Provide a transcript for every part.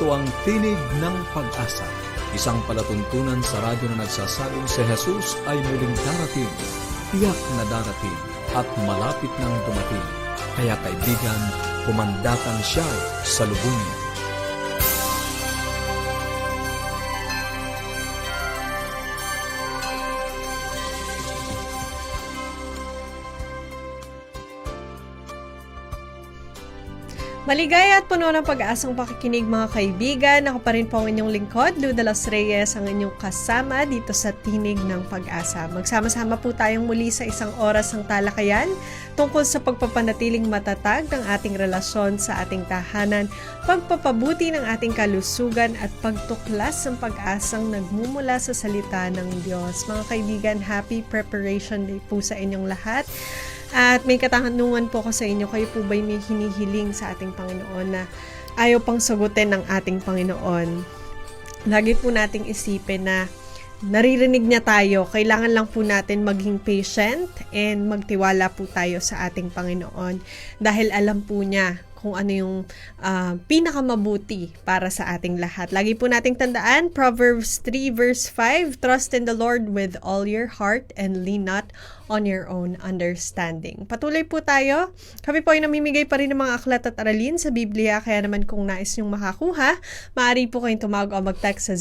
Ito ang Tinig ng Pag-asa, isang palatuntunan sa radyo na nagsasabing si Jesus ay muling darating, tiyak na darating, at malapit nang dumating. Kaya kaibigan, kumandatan siya sa lubungin. Maligaya at puno ng pag-asang pakikinig mga kaibigan. Ako pa rin po ang inyong lingkod, Lou de los Reyes, ang inyong kasama dito sa Tinig ng Pag-asa. Magsama-sama po tayong muli sa isang oras ng talakayan tungkol sa pagpapanatiling matatag ng ating relasyon sa ating tahanan, pagpapabuti ng ating kalusugan at pagtuklas ng pag-asang nagmumula sa salita ng Diyos. Mga kaibigan, happy preparation day po sa inyong lahat. At may katanungan po ko sa inyo, kayo po ba'y may hinihiling sa ating Panginoon na ayaw pang sagutin ng ating Panginoon? Lagi po nating isipin na naririnig niya tayo. Kailangan lang po natin maging patient and magtiwala po tayo sa ating Panginoon dahil alam po niya kung ano yung pinakamabuti para sa ating lahat. Lagi po nating tandaan, Proverbs 3 verse 5, Trust in the Lord with all your heart and lean not on your own understanding. Patuloy po tayo. Kami po ay namimigay pa rin ng mga aklat at aralin sa Biblia, kaya naman kung nais niyong makakuha, maaari po kayong tumawag o mag-text sa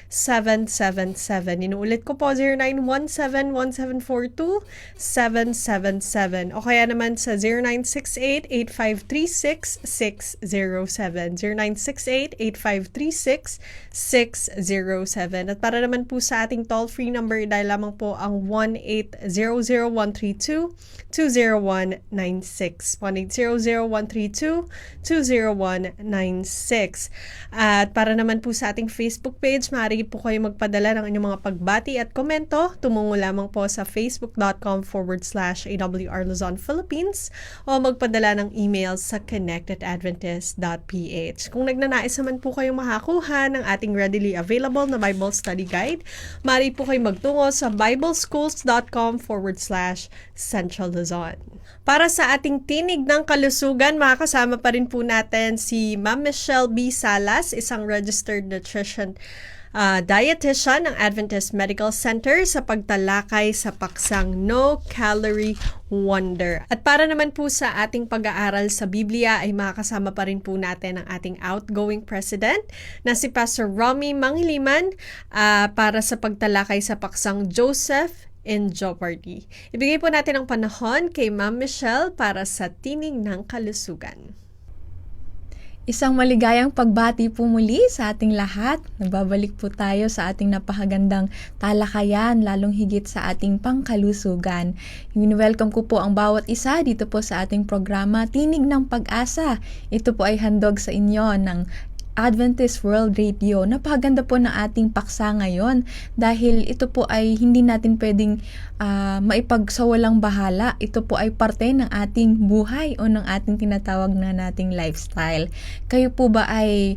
0917-1742-777. Inuulit ko po, 0917-1742-777. O kaya naman sa 0968-8536-607. 0968-8536-607. At para naman po sa ating toll-free number, dahil lamang po ang 1-800-132-20196. 1-800-132-20196. At para naman po sa ating Facebook page, maaari po kayo magpadala ng inyong mga pagbati at komento. Tumungo lamang po sa facebook.com/AWR Luzon, Philippines o magpadala ng email sa connect@adventist.ph. Kung nagnanais naman po kayong makakuha ng ating readily available na Bible Study Guide, maaari po kayo magtungo sa bibleschools.com/Central Luzon. Para sa ating tinig ng kalusugan, makakasama pa rin po natin si Ma'am Michelle B. Salas, isang registered nutrition dietitian ng Adventist Medical Center sa pagtalakay sa paksang No Calorie Wonder. At para naman po sa ating pag-aaral sa Biblia ay makakasama pa rin po natin ang ating outgoing president na si Pastor Romy Mangiliman para sa pagtalakay sa paksang Joseph in Jeopardy. Ibigay po natin ang panahon kay Ma'am Michelle para sa Tinig ng Kalusugan. Isang maligayang pagbati po muli sa ating lahat. Nagbabalik po tayo sa ating napakagandang talakayan, lalong higit sa ating pangkalusugan. Welcome ko po ang bawat isa dito po sa ating programa, Tinig ng Pag-asa. Ito po ay handog sa inyo ng Adventist World Radio. Napakaganda po ng ating paksa ngayon dahil ito po ay hindi natin pwedeng maipagsawalang bahala. Ito po ay parte ng ating buhay o ng ating tinatawag na nating lifestyle. Kayo po ba ay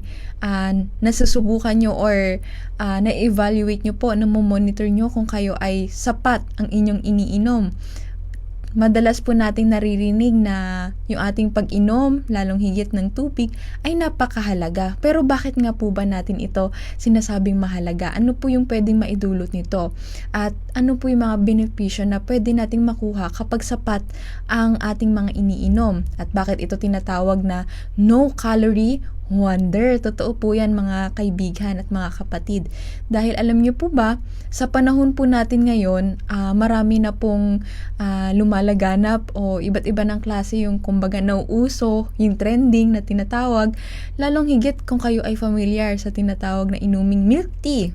nasusubukan nyo or na-evaluate nyo po, na-monitor nyo kung kayo ay sapat ang inyong iniinom? Madalas po nating naririnig na yung ating pag-inom, lalong higit ng tubig, ay napakahalaga. Pero bakit nga po ba natin ito sinasabing mahalaga? Ano po yung pwedeng maidulot nito? At ano po yung mga benepisyo na pwede nating makuha kapag sapat ang ating mga iniinom? At bakit ito tinatawag na no calorie wonder? Totoo po yan mga kaibigan at mga kapatid. Dahil alam niyo po ba, sa panahon po natin ngayon, marami na pong lumalaganap o iba't iba ng klase yung kumbaga nauuso, yung trending na tinatawag. Lalong higit kung kayo ay familiar sa tinatawag na inuming milk tea.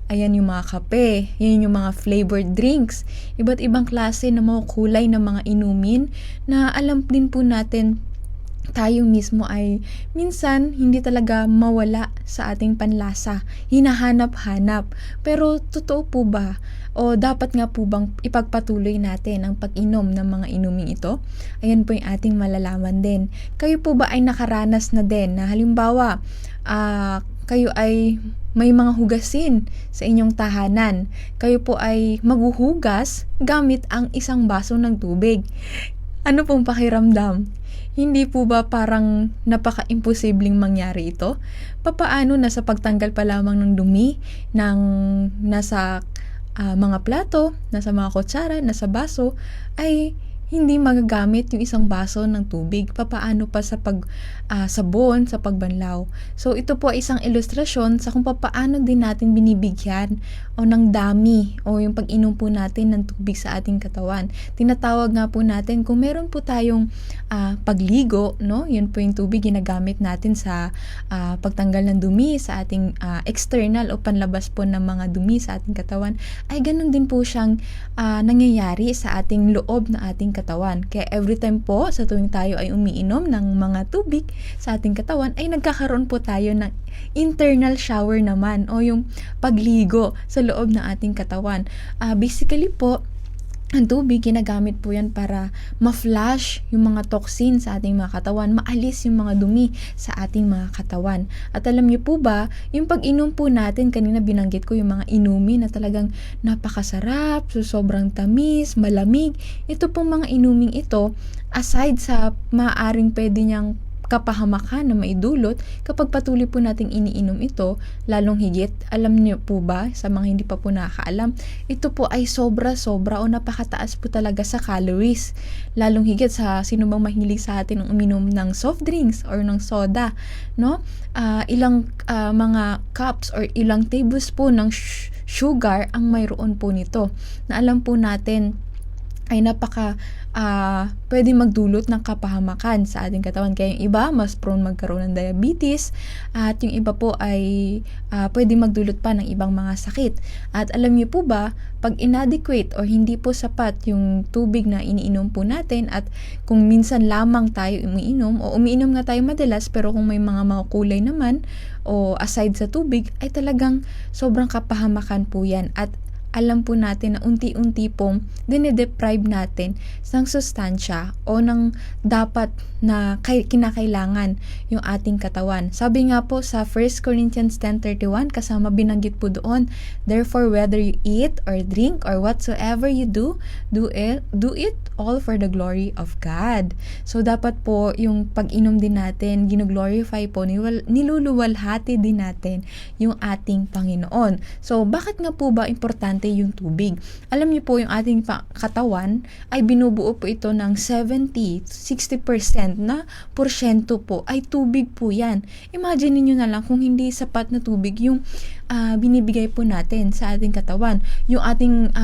Ayan yung mga kape, yan yung mga flavored drinks, iba't ibang klase na mga kulay ng mga inumin na alam din po natin tayo mismo ay minsan hindi talaga mawala sa ating panlasa. Hinahanap-hanap. Pero totoo po ba? O dapat nga po bang ipagpatuloy natin ang pag-inom ng mga inuming ito? Ayan po yung ating malalaman din. Kayo po ba ay nakaranas na din na halimbawa, kayo ay may mga hugasin sa inyong tahanan. Kayo po ay maghuhugas gamit ang isang baso ng tubig. Ano pong pakiramdam? Hindi po ba parang napaka-imposibleng mangyari ito? Papaano na sa pagtanggal pa lamang ng dumi ng nasa mga plato, nasa mga kutsara, nasa baso, ay hindi magagamit yung isang baso ng tubig. Papaano pa sa sabon, sa pagbanlaw. So ito po ay isang ilustrasyon sa kung papaano din natin binibigyan o ng dami o yung pag-inom po natin ng tubig sa ating katawan. Tinatawag nga po natin kung meron po tayong pagligo, no? Yun po yung tubig ginagamit natin sa pagtanggal ng dumi sa ating external o panlabas po ng mga dumi sa ating katawan, ay ganun din po siyang nangyayari sa ating loob na ating katawan. Kaya every time po sa tuwing tayo ay umiinom ng mga tubig sa ating katawan, ay nagkakaroon po tayo ng internal shower naman o yung pagligo sa loob ng ating katawan. Basically po, ang tubig, ginagamit po yan para ma-flush yung mga toxin sa ating mga katawan, maalis yung mga dumi sa ating mga katawan. At alam niyo po ba, yung pag-inom po natin, kanina binanggit ko yung mga inumin na talagang napakasarap, sobrang tamis, malamig. Ito pong mga inuming ito, aside sa maaaring pwede niyang kapahamakan na maidulot kapag patuloy po nating iniinom ito, lalong higit, alam niyo po ba, sa mga hindi pa po nakakaalam, ito po ay sobra-sobra o napakataas po talaga sa calories. Lalong higit sa sino bang mahilig sa atin ng uminom ng soft drinks or ng soda, no? Ilang mga cups or ilang tablespoon ng sugar ang mayroon po nito, na alam po natin ay pwede magdulot ng kapahamakan sa ating katawan. Kaya yung iba, mas prone magkaroon ng diabetes, at yung iba po ay pwede magdulot pa ng ibang mga sakit. At alam niyo po ba, pag inadequate o hindi po sapat yung tubig na iniinom po natin, at kung minsan lamang tayo umiinom o umiinom nga tayo madalas, pero kung may mga makulay naman o aside sa tubig, ay talagang sobrang kapahamakan po yan. At alam po natin na unti-unti pong dinedeprive natin ng sustansya o ng dapat na kinakailangan yung ating katawan. Sabi nga po sa 1 Corinthians 10:31, kasama binanggit po doon, therefore whether you eat or drink or whatsoever you do it all for the glory of God. So dapat po yung pag-inom din natin, gino-glorify po, niluluwalhati din natin yung ating Panginoon. So bakit nga po ba importante yung tubig? Alam niyo po, yung ating katawan ay binubuo po ito ng 70-60% na porsyento po ay tubig po yan. Imagine niyo na lang kung hindi sapat na tubig yung binibigay po natin sa ating katawan. Yung ating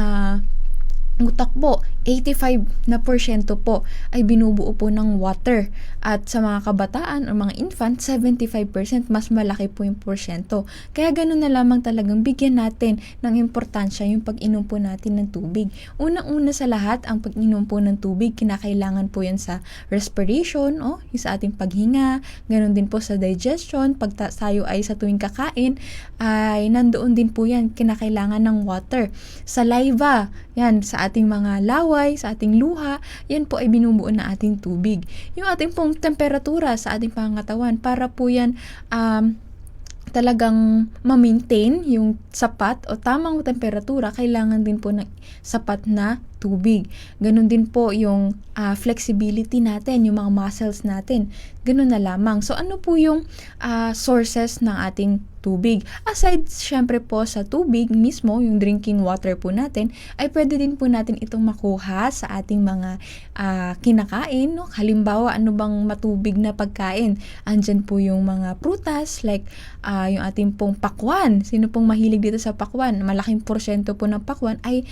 utak po, 85% po ay binubuo po ng water. At sa mga kabataan o mga infant, 75%, mas malaki po yung porsyento. Kaya ganun na lamang talagang bigyan natin ng importansya yung pag-inom po natin ng tubig. Unang-una sa lahat, ang pag-inom po ng tubig, kinakailangan po yan sa respiration, yung sa ating paghinga, ganun din po sa digestion. Pag tayo ay sa tuwing kakain, ay nandoon din po yan, kinakailangan ng water. Saliva, yan, sa ating mga laway, sa ating luha, yan po ay binubuo na ating tubig. Yung ating pong temperatura sa ating pangangatawan, para po yan talagang ma-maintain yung sapat o tamang temperatura, kailangan din po ng sapat na tubig. Ganun din po yung flexibility natin, yung mga muscles natin. Ganun na lamang. So ano po yung sources ng ating tubig? Aside syempre po sa tubig mismo, yung drinking water po natin, ay pwede din po natin itong makuha sa ating mga kinakain, no? Halimbawa, ano bang matubig na pagkain? Andyan po yung mga prutas, like yung ating pong pakwan. Sino pong mahilig dito sa pakwan? Malaking porsyento po ng pakwan ay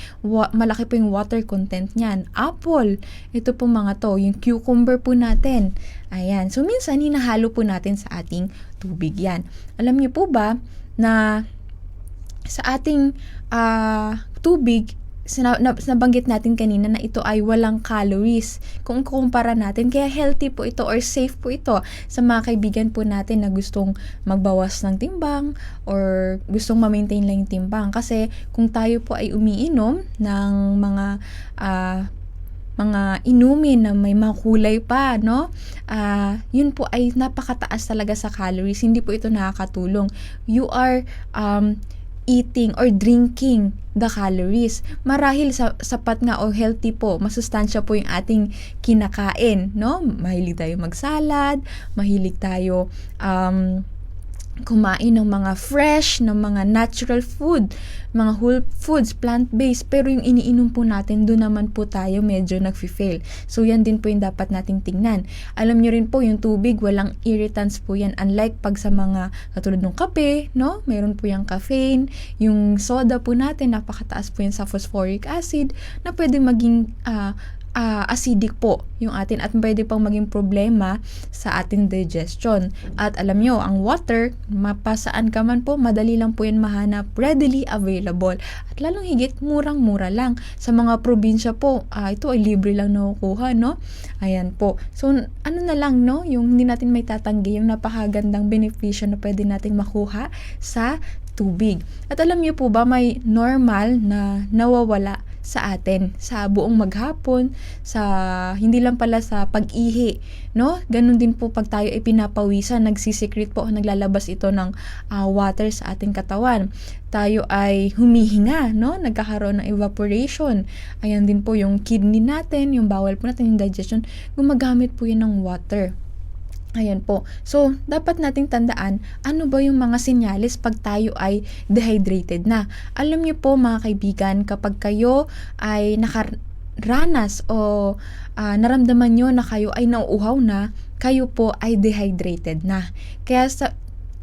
malaki po yung water content niyan. Apple, ito po mga to. Yung cucumber po natin. Ayan. So, minsan, hinahalo po natin sa ating tubig yan. Alam niyo po ba na sa ating tubig, nabanggit natin kanina na ito ay walang calories kung kukumpara natin, kaya healthy po ito or safe po ito sa mga kaibigan po natin na gustong magbawas ng timbang or gustong ma-maintain lang yung timbang. Kasi kung tayo po ay umiinom ng mga inumin na may makulay pa, no? Yun po ay napakataas talaga sa calories. Hindi po ito nakakatulong. You are eating or drinking the calories. Marahil sapat nga o healthy po, masustansya po yung ating kinakain, no? Mahilig tayo magsalad, mahilig tayo kumain ng mga fresh, ng mga natural food, mga whole foods, plant-based, pero yung iniinom po natin, doon naman po tayo medyo nag-fail. So, yan din po yung dapat nating tingnan. Alam nyo rin po, yung tubig, walang irritants po yan. Unlike pag sa mga, katulad ng kape, no? Meron po yung caffeine. Yung soda po natin, napakataas po yan sa phosphoric acid, na pwede maging acidic po yung atin at pwede pang maging problema sa ating digestion. At alam nyo, ang water, mapasaan ka man po, madali lang po yan mahanap, readily available. At lalong higit, murang-mura lang. Sa mga probinsya po, ito ay libre lang nakukuha, no? Ayan po. So, ano na lang, no? Yung hindi natin may tatanggi, yung napakagandang benepisyo na pwede nating makuha sa tubig. At alam niyo po ba, may normal na nawawala sa atin sa buong maghapon, sa hindi lang pala sa pag-ihi, no? Ganun din po pag tayo ay pinapawisan, nagsisikret po, naglalabas ito ng water sa ating katawan. Tayo ay humihinga, no? Nagkakaroon ng evaporation. Ayan din po yung kidney natin, yung bowel po natin, yung digestion, gumagamit po yun ng water. Ayan po. So, dapat nating tandaan, ano ba yung mga senyales pag tayo ay dehydrated na? Alam niyo po mga kaibigan, kapag kayo ay nakaranas o naramdaman nyo na kayo ay nauuhaw na, kayo po ay dehydrated na. Kaya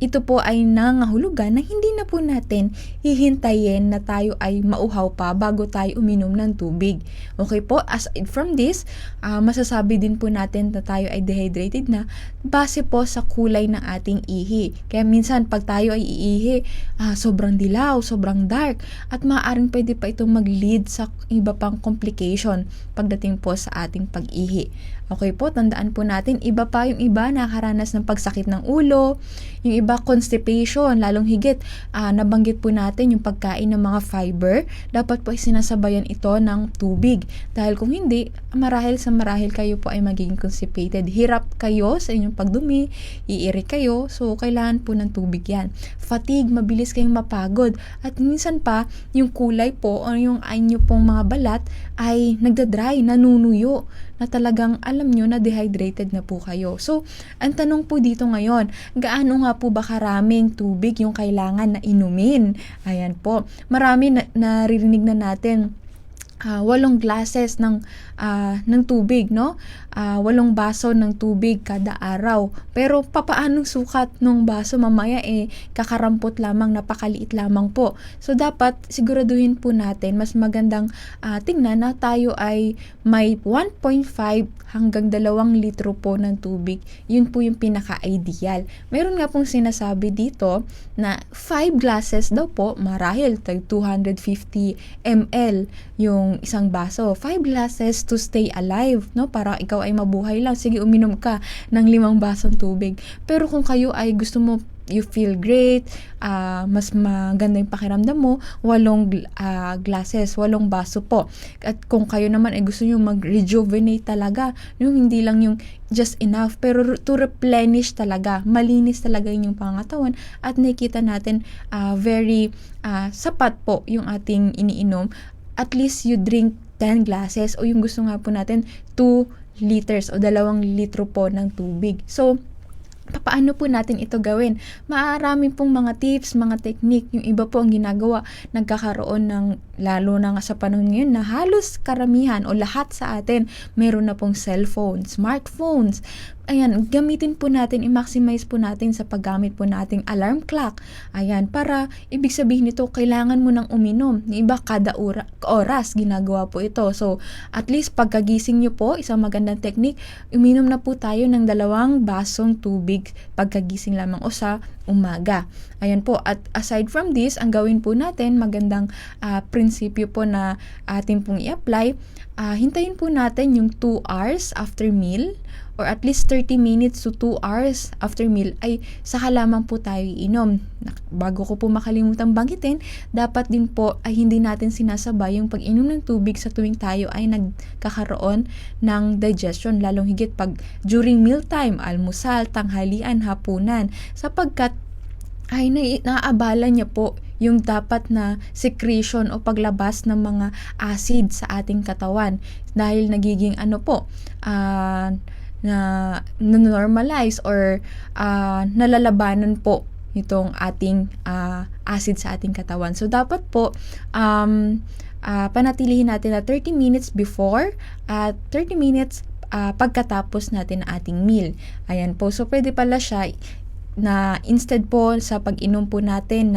ito po ay nangahulugan na hindi na po natin hihintayin na tayo ay mauhaw pa bago tayo uminom ng tubig. Okay po, aside from this, masasabi din po natin na tayo ay dehydrated na base po sa kulay ng ating ihi. Kaya minsan pag tayo ay iihi, sobrang dilaw, sobrang dark, at maaaring pwede pa itong mag-lead sa iba pang complication pagdating po sa ating pag-ihi. Okay po, tandaan po natin, iba pa yung iba nakakaranas ng pagsakit ng ulo, yung iba constipation, lalong higit, nabanggit po natin yung pagkain ng mga fiber, dapat po ay sinasabayan ito ng tubig. Dahil kung hindi, marahil kayo po ay magiging constipated. Hirap kayo sa inyong pagdumi, iiri kayo, so kailangan po ng tubig yan. Fatigue, mabilis kayong mapagod, at minsan pa, yung kulay po, o yung anyo pong mga balat, ay nagdadry, nanunuyo, na talagang alam nyo na dehydrated na po kayo. So, ang tanong po dito ngayon, gaano nga po ba karaming tubig yung kailangan na inumin? Ayan po. Marami naririnig na natin 8 glasses ng tubig, no? 8 baso ng tubig kada araw. Pero papaanong sukat ng baso? Mamaya kakarampot lamang, napakaliit lamang po. So dapat siguraduhin po natin, mas magandang tingnan na tayo ay may 1.5 hanggang 2 litro po ng tubig. Yun po yung pinaka-ideal. Meron nga pong sinasabi dito na 5 glasses daw po, marahil 250 ml yung isang baso. 5 glasses to stay alive, no? Para ikaw ay mabuhay lang. Sige, uminom ka ng 5 basong tubig. Pero kung kayo ay gusto mo, you feel great, mas maganda yung pakiramdam mo, 8 glasses, 8 baso po. At kung kayo naman ay gusto nyo mag-rejuvenate talaga, yung hindi lang yung just enough, pero to replenish talaga, malinis talaga yung pangatawan, at nakikita natin very sapat po yung ating iniinom. At least you drink 10 glasses, o yung gusto nga po natin 2 liters o 2 litro po ng tubig. So, paano po natin ito gawin? Maarami pong mga tips, mga technique. Yung iba po ang ginagawa, nagkakaroon ng, lalo na nga sa panahon ngayon, na halos karamihan o lahat sa atin, meron na pong cellphone, smartphones. Ayan, gamitin po natin, i-maximize po natin sa paggamit po nating alarm clock. Ayan, para ibig sabihin nito, kailangan mo nang uminom. Yung iba, kada oras ginagawa po ito. So, at least pagkagising nyo po, isang magandang technique, uminom na po tayo ng 2 basong tubig pagkagising lamang o sa umaga. Ayan po, at aside from this, ang gawin po natin, magandang prinsipyo po na atin pong i-apply, hintayin po natin yung 2 hours after meal, or at least 30 minutes to 2 hours after meal, ay saka lamang po tayo iinom. Bago ko po makalimutan banggitin, dapat din po ay hindi natin sinasabay yung pag-inom ng tubig sa tuwing tayo ay nagkakaroon ng digestion, lalong higit pag during mealtime, almusal, tanghalian, hapunan, sapagkat ay naaabala niya po yung dapat na secretion o paglabas ng mga acid sa ating katawan dahil nagiging na normalize or nalalabanan po itong ating acid sa ating katawan. So dapat po panatilihin natin na 30 minutes before at 30 minutes pagkatapos natin ng ating meal. Ayan po. So pwede pala siya na instead po sa pag-inom po natin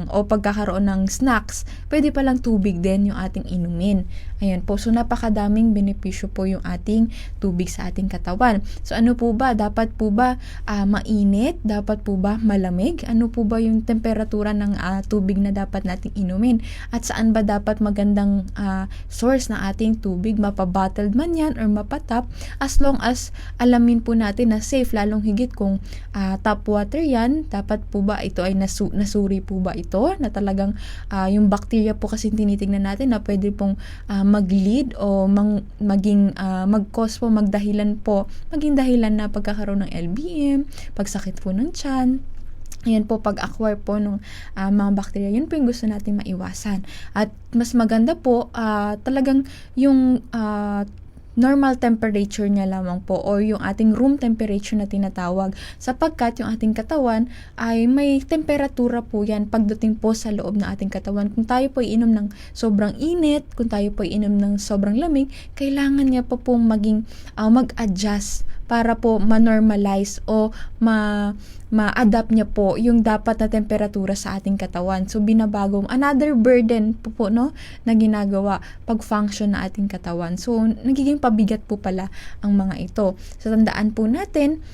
o pagkakaroon ng snacks, pwede palang tubig din yung ating inumin. Ayan po. So napakadaming benepisyo po yung ating tubig sa ating katawan. So ano po ba? Dapat po ba mainit? Dapat po ba malamig? Ano po ba yung temperatura ng tubig na dapat nating inumin? At saan ba dapat magandang source ng ating tubig? Mapa-bottled man yan or mapatap, as long as alamin po natin na safe, lalong higit kung tap water yan, dapat po ba ito ay nasuri po ba ito? Na talagang yung bacteria po kasi tinitingnan natin na pwede pong mag-lead o maging dahilan na pagkakaroon ng LBM, pagsakit po ng tiyan. Ayan po, pag-acquire po ng mga bacteria, yun po yung gusto natin maiwasan. At mas maganda po, talagang yung normal temperature niya lamang po or yung ating room temperature na tinatawag, sapagkat yung ating katawan ay may temperatura po yan pagdating po sa loob ng ating katawan. Kung tayo po iinom ng sobrang init, kung tayo po iinom ng sobrang lamig, kailangan niya po pong mag-adjust para po ma-normalize o ma-adapt niya po yung dapat na temperatura sa ating katawan. So binabagong another burden po no na ginagawa pag-function na ating katawan. So nagiging pabigat po pala ang mga ito. So tandaan po natin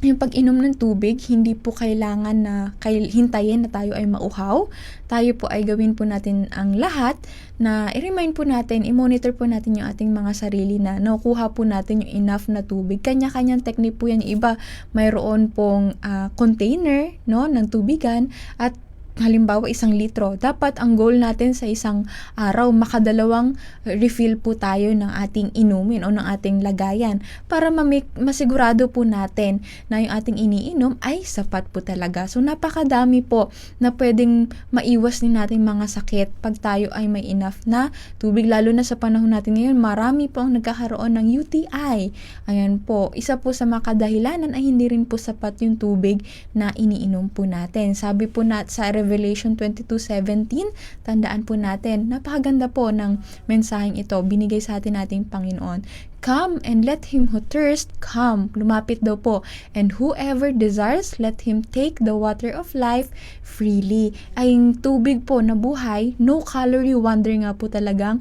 yung pag-inom ng tubig, hindi po kailangan na hintayin na tayo ay mauhaw. Tayo po ay gawin po natin ang lahat na i-remind po natin, i-monitor po natin yung ating mga sarili na nakukuha po natin yung enough na tubig. Kanya-kanyang technique po yan. Yung iba, mayroon pong container ng tubigan at halimbawa 1 litro. Dapat ang goal natin sa isang araw, makadalawang refill po tayo ng ating inumin o ng ating lagayan para masigurado po natin na yung ating iniinom ay sapat po talaga. So napakadami po na pwedeng maiwas din natin mga sakit pag tayo ay may enough na tubig. Lalo na sa panahon natin ngayon, marami po ang nagkakaroon ng UTI. Ayan po, isa po sa makadahilanan ay hindi rin po sapat yung tubig na iniinom po natin. Sabi po sa Revelation 22:17, tandaan po natin, napakaganda po ng mensaheng ito, binigay sa atin nating Panginoon. Come and let him who thirst come. Lumapit daw po. And whoever desires, let him take the water of life freely. Ay tubig po na buhay, no calorie wonder nga po talagang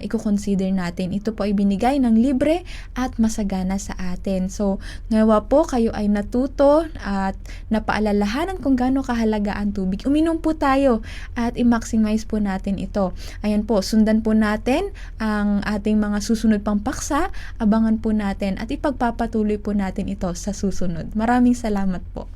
i-consider natin. Ito po ay binigay ng libre at masagana sa atin. So, ngawa po kayo ay natuto at napaalalahanan kung gaano kahalaga ang tubig. Uminom po tayo at i-maximize po natin ito. Ayan po, sundan po natin ang ating mga susunod pang paksa. Abangan po natin at ipagpapatuloy po natin ito sa susunod. Maraming salamat po.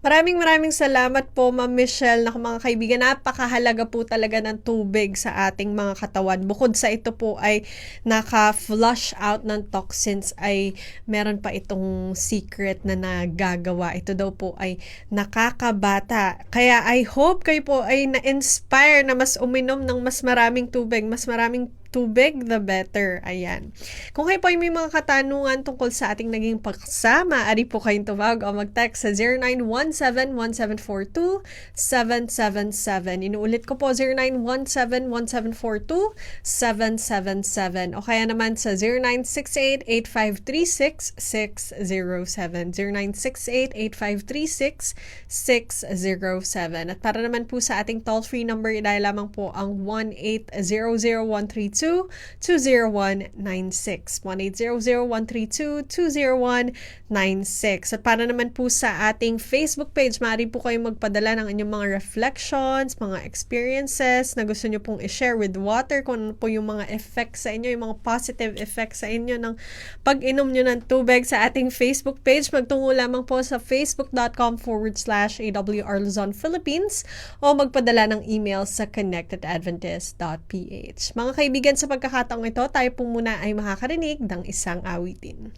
Maraming salamat po, Ma'am Michelle. Naku mga kaibigan, napakahalaga po talaga ng tubig sa ating mga katawan. Bukod sa ito po ay naka-flush out ng toxins, ay meron pa itong secret na nagagawa. Ito daw po ay nakakabata. Kaya I hope kayo po ay na-inspire na mas uminom ng mas maraming tubig. Mas maraming tubig, the better. Ayan. Kung kayo po ay may mga katanungan tungkol sa ating naging paksa, maaari po kayong tumawag o mag-text sa 0917-1742-777. Inuulit ko po, 0917-1742-777. O kaya naman sa 0968-8536-607. 0968-8536-607. At para naman po sa ating toll-free number, dahil lamang po ang 1-800-132-20196. 1-800-132-20196. At para naman po sa ating Facebook page, maaari po kayong magpadala ng inyong mga reflections, mga experiences na gusto nyo pong i-share with water, kung ano po yung mga effects sa inyo, yung mga positive effects sa inyo ng pag-inom nyo ng tubig sa ating Facebook page. Magtungo lamang po sa facebook.com/AWR Luzon, Philippines o magpadala ng email sa connectedadventist.ph. Mga kaibigan, sa pagkakataong ito, tayo po muna ay makakarinig ng isang awitin.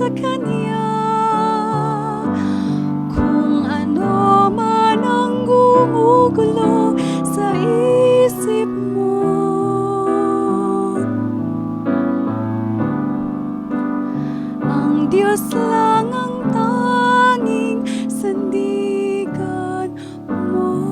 sa Kanya. Kung ano man ang gumugulo sa isip mo, ang Diyos lang ang tanging sandigan mo.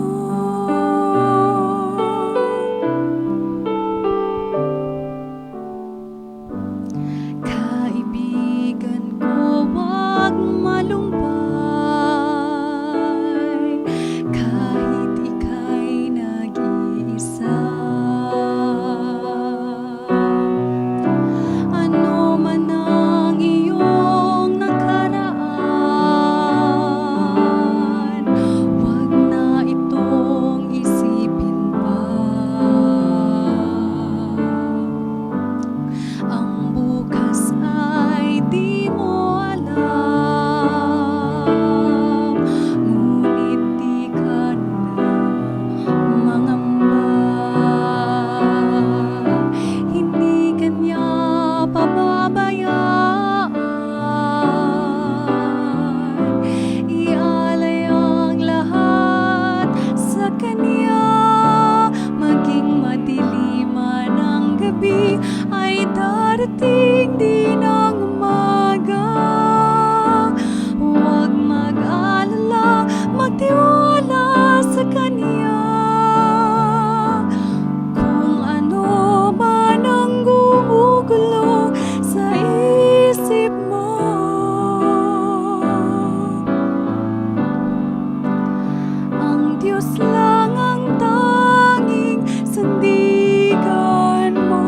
Kaibigan ko, wag malumbay kahit ika'y nag-iisa. Ano man ang iyong nakaraan, wag na itong isipin pa. Ang bukas ay di mo alam, ngunit di ka na mangamba. Hindi Kanya pababayaan, ialay ang lahat sa Kanya. Maging madiliman ang gabi, ay darating din ang umaga. Huwag mag-alala, magtiwala sa Kanya. Kung ano man ang gumugulo sa isip mo, ang Diyos lang ang tanging sandigan mo.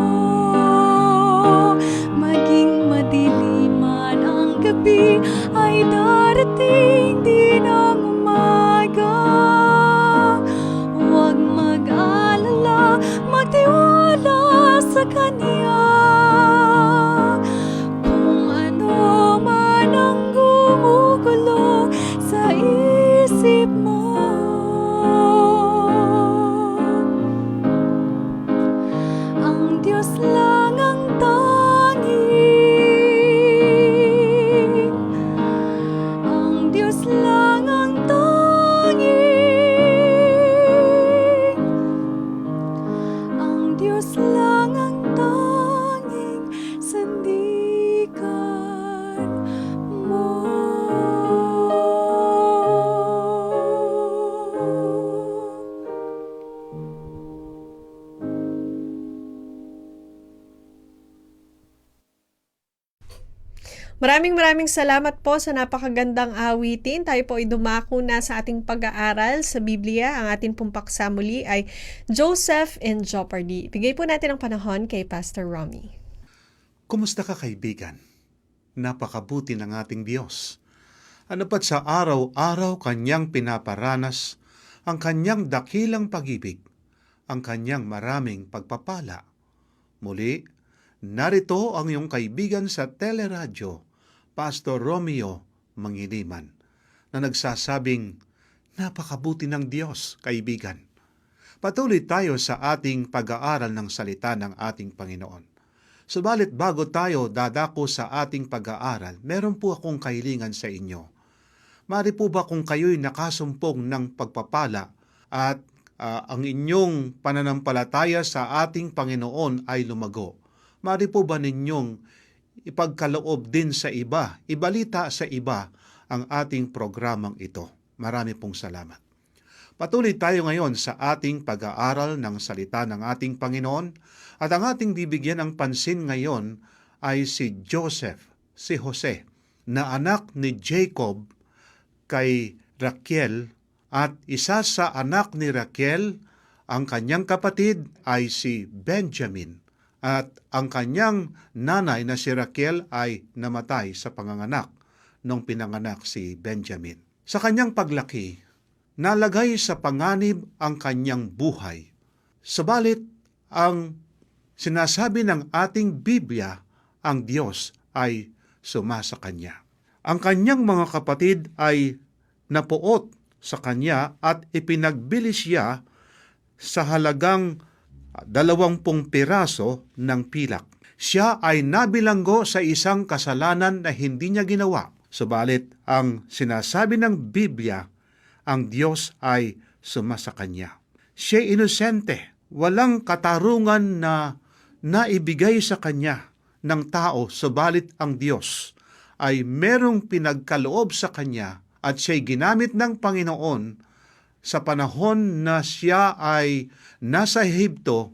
Maging madiliman ang gabi, ay darating din ang umaga. Huwag mag-alala, magtiwala sa Kanya. Kung ano man ang gumugulo sa isip mo, ang Diyos lang ang tanging, ang Diyos lang ang tanging, ang Diyos lang ang tanging sandigan mo. Maraming salamat po sa napakagandang awitin. Tayo po ay dumako na sa ating pag-aaral sa Biblia. Ang ating pong paksa muli ay Joseph in Jeopardy. Bigay po natin ang panahon kay Pastor Romy. Kumusta ka, kaibigan? Napakabuti ng ating Diyos. Ano pat sa araw-araw Kanyang pinaparanas ang Kanyang dakilang pag-ibig, ang Kanyang maraming pagpapala. Muli, narito ang iyong kaibigan sa teleradyo, Pastor Romeo Mangiliman, na nagsasabing, napakabuti ng Diyos, kaibigan. Patuloy tayo sa ating pag-aaral ng salita ng ating Panginoon. Subalit bago tayo dadako sa ating pag-aaral, meron po akong kahilingan sa inyo. Mari po ba kung kayo'y nakasumpong ng pagpapala at ang inyong pananampalataya sa ating Panginoon ay lumago, mari po ba ninyong ipagkaloob din sa iba, ibalita sa iba ang ating programang ito? Marami pong salamat. Patuloy tayo ngayon sa ating pag-aaral ng salita ng ating Panginoon, at ang ating bibigyan ng pansin ngayon ay si Joseph, si Jose, na anak ni Jacob kay Raquel, at isa sa anak ni Raquel, ang kanyang kapatid ay si Benjamin, at ang kanyang nanay na si Raquel ay namatay sa panganganak nung pinanganak si Benjamin. Sa kanyang paglaki, nalagay sa panganib ang kanyang buhay. Subalit, ang sinasabi ng ating Biblia, ang Diyos ay sumasa kanya. Ang kanyang mga kapatid ay napuot sa kanya at ipinagbili siya sa halagang 20 piraso ng pilak. Siya ay nabilanggo sa isang kasalanan na hindi niya ginawa. Subalit, ang sinasabi ng Biblia, ang Diyos ay sumasa kanya. Siya inosente, walang katarungan na naibigay sa kanya ng tao, subalit ang Diyos ay merong pinagkaloob sa kanya at siya'y ginamit ng Panginoon sa panahon na siya ay nasa Ehipto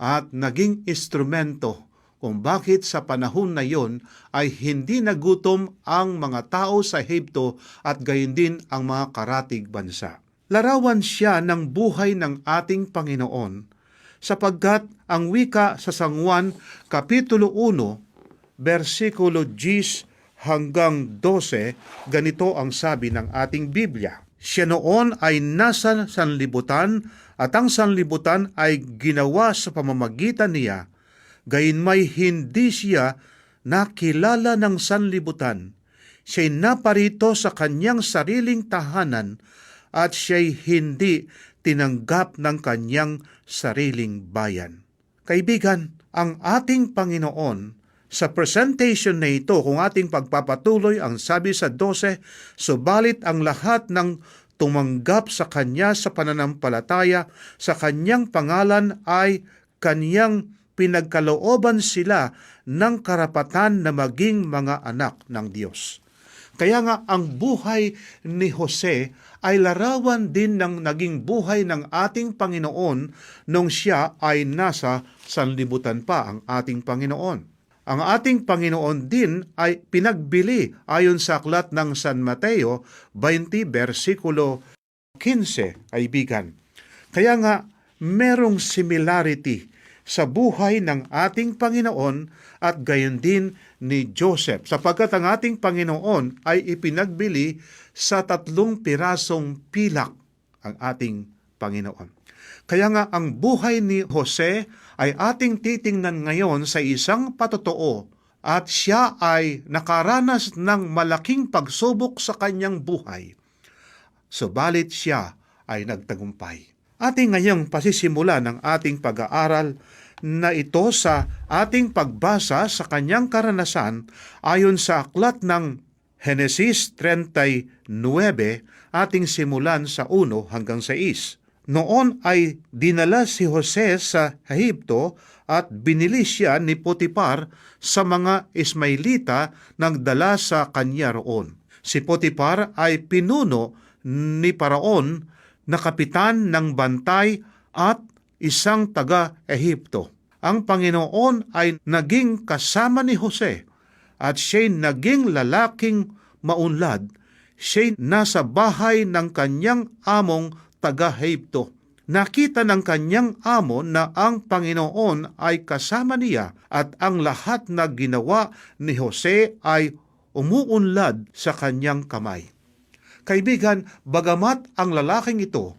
at naging instrumento kung bakit sa panahon na yon ay hindi nagutom ang mga tao sa Ehipto at gayon din ang mga karatig bansa. Larawan siya ng buhay ng ating Panginoon sapagkat ang wika sa San Juan Kapitulo 1, versikulo 10 hanggang 12, ganito ang sabi ng ating Biblia. Siya noon ay nasa sanlibutan at ang sanlibutan ay ginawa sa pamamagitan niya, gayunmay hindi siya nakilala ng sanlibutan. Siya'y naparito sa kanyang sariling tahanan at siya'y hindi tinanggap ng kanyang sariling bayan. Kaibigan, ang ating Panginoon, sa presentation na ito, kung ating pagpapatuloy, ang sabi sa 12, subalit ang lahat ng tumanggap sa Kanya sa pananampalataya, sa Kanyang pangalan ay Kanyang pinagkalooban sila ng karapatan na maging mga anak ng Diyos. Kaya nga ang buhay ni Jose ay larawan din ng naging buhay ng ating Panginoon nung siya ay nasa sanlibutan pa ang ating Panginoon. Ang ating Panginoon din ay pinagbili ayon sa aklat ng San Mateo 20 versikulo 15, kaibigan. Kaya nga merong similarity sa buhay ng ating Panginoon at gayon din ni Joseph, sapagkat ang ating Panginoon ay ipinagbili sa 3 pirasong pilak ang ating Panginoon. Kaya nga ang buhay ni Jose ay ating titingnan ngayon sa isang patotoo at siya ay nakaranas ng malaking pagsubok sa kanyang buhay. Subalit siya ay nagtagumpay. Ating ngayong pasisimula ng ating pag-aaral na ito sa ating pagbasa sa kanyang karanasan ayon sa aklat ng Henesis 39, ating simulan sa 1 hanggang 6. Noon ay dinala si Jose sa Ehipto at binili siya ni Potipar sa mga Ismailita nagdala sa kanya roon. Si Potipar ay pinuno ni Paraon na kapitan ng bantay at isang taga-Ehipto. Ang Panginoon ay naging kasama ni Jose at siya'y naging lalaking maunlad. Siya'y nasa bahay ng kanyang among taga-Ehipto. Nakita ng kanyang amo na ang Panginoon ay kasama niya at ang lahat na ginawa ni Jose ay umuunlad sa kanyang kamay. Kaibigan, bagamat ang lalaking ito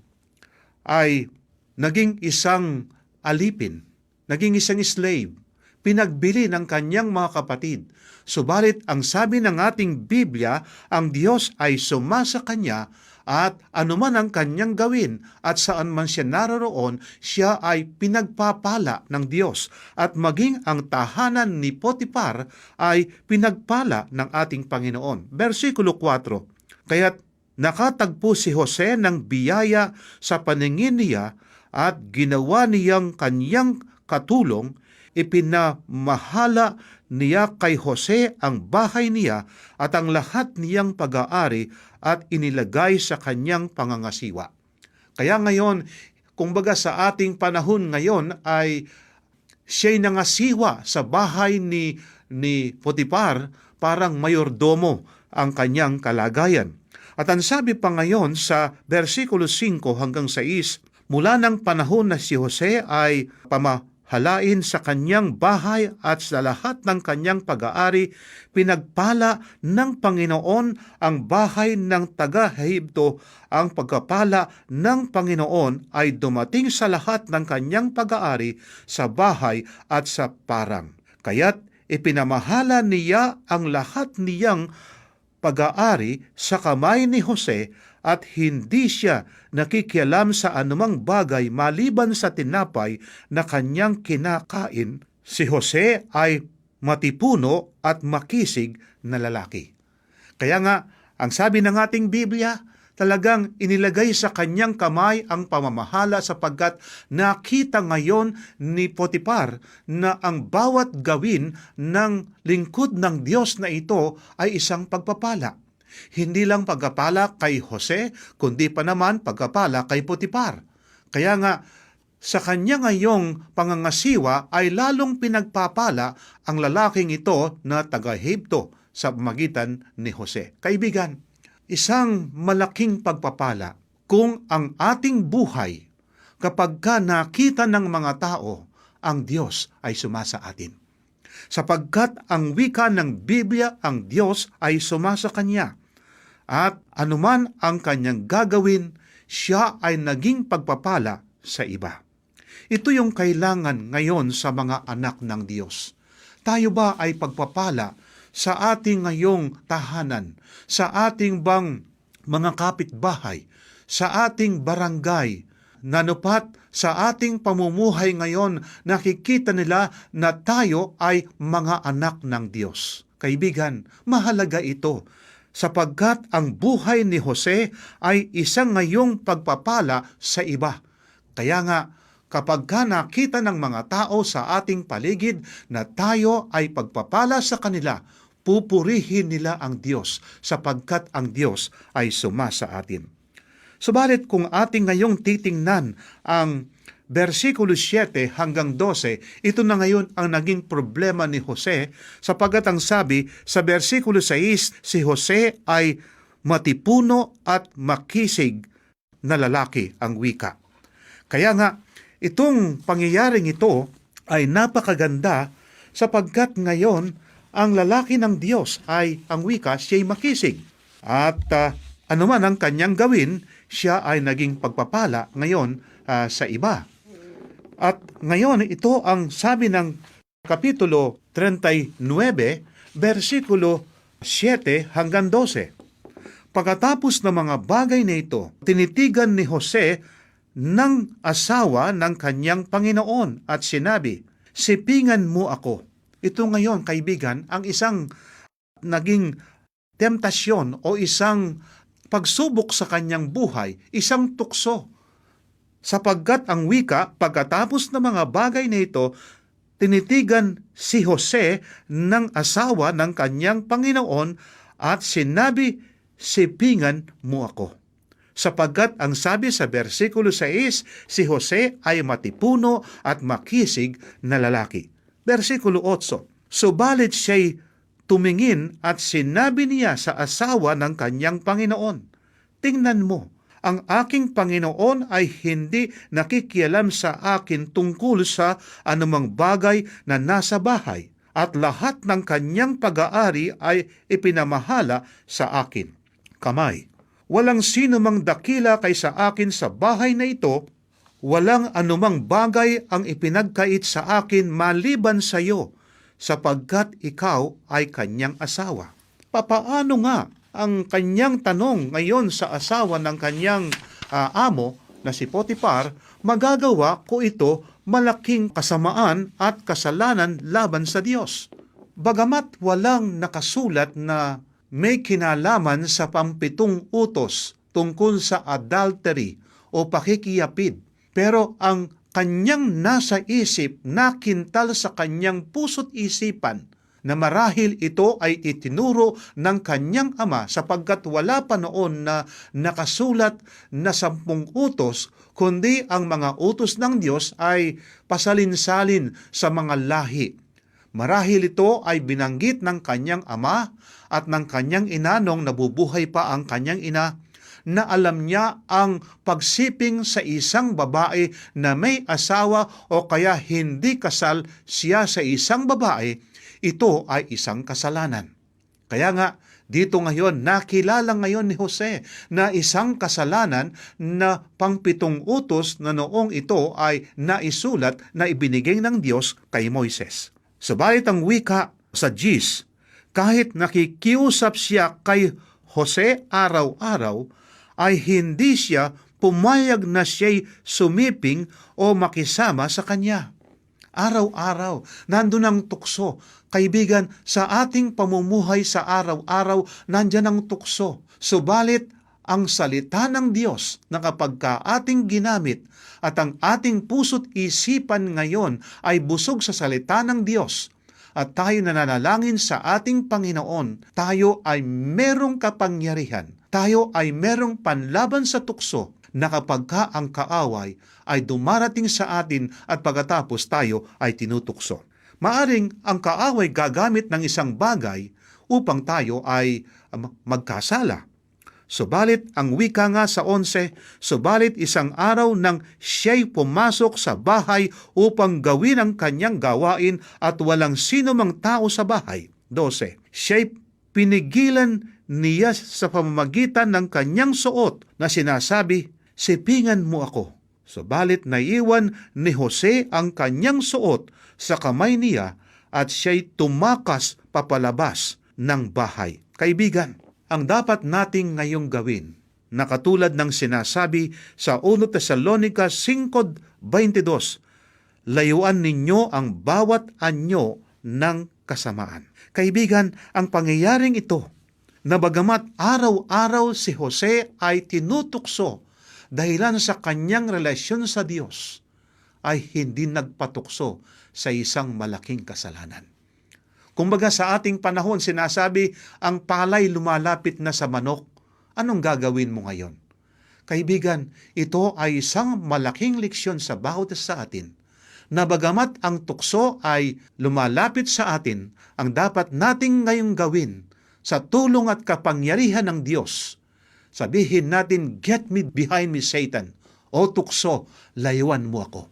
ay naging isang alipin, naging isang slave, pinagbili ng kanyang mga kapatid, subalit ang sabi ng ating Biblia, ang Diyos ay sumasa kanya at anuman ang kanyang gawin at saan man siya naroroon, siya ay pinagpapala ng Diyos at maging ang tahanan ni Potipar ay pinagpala ng ating Panginoon. Versikulo 4, kaya't nakatagpo si Jose ng biyaya sa paningin niya at ginawa niyang kanyang katulong, ipinamahala niya kay Jose ang bahay niya at ang lahat niyang pag-aari at inilagay sa kanyang pangangasiwa. Kaya ngayon, kumbaga sa ating panahon ngayon ay siya'y nangasiwa sa bahay ni Potipar, parang mayordomo ang kanyang kalagayan. At ang sabi pa ngayon sa versikulo 5 hanggang 6, mula ng panahon na si Jose ay pamahalain sa kanyang bahay at sa lahat ng kanyang pag-aari, pinagpala ng Panginoon ang bahay ng taga-Ehipto. Ang pagkapala ng Panginoon ay dumating sa lahat ng kanyang pag-aari, sa bahay at sa parang. Kaya't ipinamahala niya ang lahat niyang pag-aari sa kamay ni Jose at hindi siya nakikialam sa anumang bagay maliban sa tinapay na kanyang kinakain si Jose ay matipuno at makisig na lalaki. Kaya nga, ang sabi ng ating Biblia, talagang inilagay sa kanyang kamay ang pamamahala sapagkat nakita ngayon ni Potiphar na ang bawat gawin ng lingkod ng Diyos na ito ay isang pagpapala. Hindi lang pagpapala kay Jose, kundi pa naman pagpapala kay Potiphar. Kaya nga, sa kanya ngayong pangangasiwa ay lalong pinagpapala ang lalaking ito na taga-Ehipto sa pamagitan ni Jose. Kaibigan, isang malaking pagpapala kung ang ating buhay kapag ka nakita ng mga tao ang Diyos ay sumasa atin. Sapagkat ang wika ng Biblia, ang Diyos ay sumasa Kanya. At anuman ang Kanyang gagawin, Siya ay naging pagpapala sa iba. Ito yung kailangan ngayon sa mga anak ng Diyos. Tayo ba ay pagpapala sa ating ngayong tahanan, sa ating bang mga kapitbahay, sa ating barangay, nanupat sa ating pamumuhay ngayon, nakikita nila na tayo ay mga anak ng Diyos. Kaibigan, mahalaga ito sapagkat ang buhay ni Jose ay isang ngayong pagpapala sa iba. Kaya nga, kapag ka nakita ng mga tao sa ating paligid na tayo ay pagpapala sa kanila, pupurihin nila ang Diyos sapagkat ang Diyos ay sumasa atin. Subalit kung ating ngayong titingnan ang versikulo 7 hanggang 12, ito na ngayon ang naging problema ni Jose sapagkat ang sabi sa versikulo 6, si Jose ay matipuno at makisig na lalaki ang wika. Kaya nga, itong pangyayaring ito ay napakaganda sapagkat ngayon ang lalaki ng Diyos ay ang wika, siya'y makisig. At anuman ang kanyang gawin, siya ay naging pagpapala ngayon sa iba. At ngayon ito ang sabi ng Kapitulo 39, versikulo 7 hanggang 12. Pagkatapos ng mga bagay na ito, tinitigan ni Jose ng asawa ng kanyang Panginoon at sinabi, "Sipingan mo ako." Ito ngayon, kaibigan, ang isang naging temptasyon o isang pagsubok sa kanyang buhay, isang tukso. Sapagkat ang wika, pagkatapos ng mga bagay na ito, tinitigan si Jose ng asawa ng kanyang Panginoon at sinabi, "Sipingan mo ako." Sapagkat ang sabi sa versikulo 6, si Jose ay matipuno at makisig na lalaki. Versikulo 8, subalit siya'y tumingin at sinabi niya sa asawa ng kanyang Panginoon, "Tingnan mo, ang aking Panginoon ay hindi nakikialam sa akin tungkol sa anumang bagay na nasa bahay, at lahat ng kanyang pag-aari ay ipinamahala sa akin. Kamay, walang sino mang dakila kaysa akin sa bahay na ito, walang anumang bagay ang ipinagkait sa akin maliban sa iyo, sapagkat ikaw ay kanyang asawa." Papaano nga ang kanyang tanong ngayon sa asawa ng kanyang amo na si Potiphar, magagawa ko ito malaking kasamaan at kasalanan laban sa Diyos. Bagamat walang nakasulat na may kinalaman sa pampitong utos tungkol sa adultery o pakikiyapid, pero ang kanyang nasa isip, nakintal sa kanyang puso't isipan, na marahil ito ay itinuro ng kanyang ama sapagkat wala pa noon na nakasulat na 10 utos, kundi ang mga utos ng Diyos ay pasalin-salin sa mga lahi. Marahil ito ay binanggit ng kanyang ama at ng kanyang ina nung nabubuhay pa ang kanyang ina, na alam niya ang pagsiping sa isang babae na may asawa o kaya hindi kasal siya sa isang babae, ito ay isang kasalanan. Kaya nga, dito ngayon, nakilala ngayon ni Jose na isang kasalanan na pangpitong utos na noong ito ay naisulat na ibinigay ng Diyos kay Moises. Subalit ang wika sa Gis, kahit nakikiusap siya kay Jose araw-araw, ay hindi siya pumayag na siya'y sumiping o makisama sa kanya. Araw-araw, nandun ang tukso. Kaibigan, sa ating pamumuhay sa araw-araw, nandyan ang tukso. Subalit, ang salita ng Diyos na kapag ka ating ginamit at ang ating puso't isipan ngayon ay busog sa salita ng Diyos at tayo nananalangin sa ating Panginoon, tayo ay merong kapangyarihan. Tayo ay merong panlaban sa tukso na kapag ka ang kaaway ay dumarating sa atin at pagkatapos tayo ay tinutukso. Maaring ang kaaway gagamit ng isang bagay upang tayo ay magkasala. Subalit ang wika nga sa 11, subalit isang araw nang siya'y pumasok sa bahay upang gawin ang kanyang gawain at walang sino mang tao sa bahay. 12. Siya'y pinigilan niya sa pamamagitan ng kanyang suot na sinasabi, sipingan mo ako. Subalit naiwan ni Jose ang kanyang suot sa kamay niya at siya'y tumakas papalabas ng bahay. Kaibigan, ang dapat nating ngayong gawin, na katulad ng sinasabi sa 1 Tesalonica 5:22, layuan ninyo ang bawat anyo ng kasamaan. Kaibigan, ang pangyayaring ito, na bagamat araw-araw si Jose ay tinutukso dahilan sa kanyang relasyon sa Diyos, ay hindi nagpatukso sa isang malaking kasalanan. Kumbaga sa ating panahon, sinasabi, ang palay lumalapit na sa manok. Anong gagawin mo ngayon? Kaibigan, ito ay isang malaking leksyon sa bawat sa atin, na bagamat ang tukso ay lumalapit sa atin, ang dapat nating ngayong gawin sa tulong at kapangyarihan ng Diyos, sabihin natin, get me behind me, Satan. O tukso, layuan mo ako.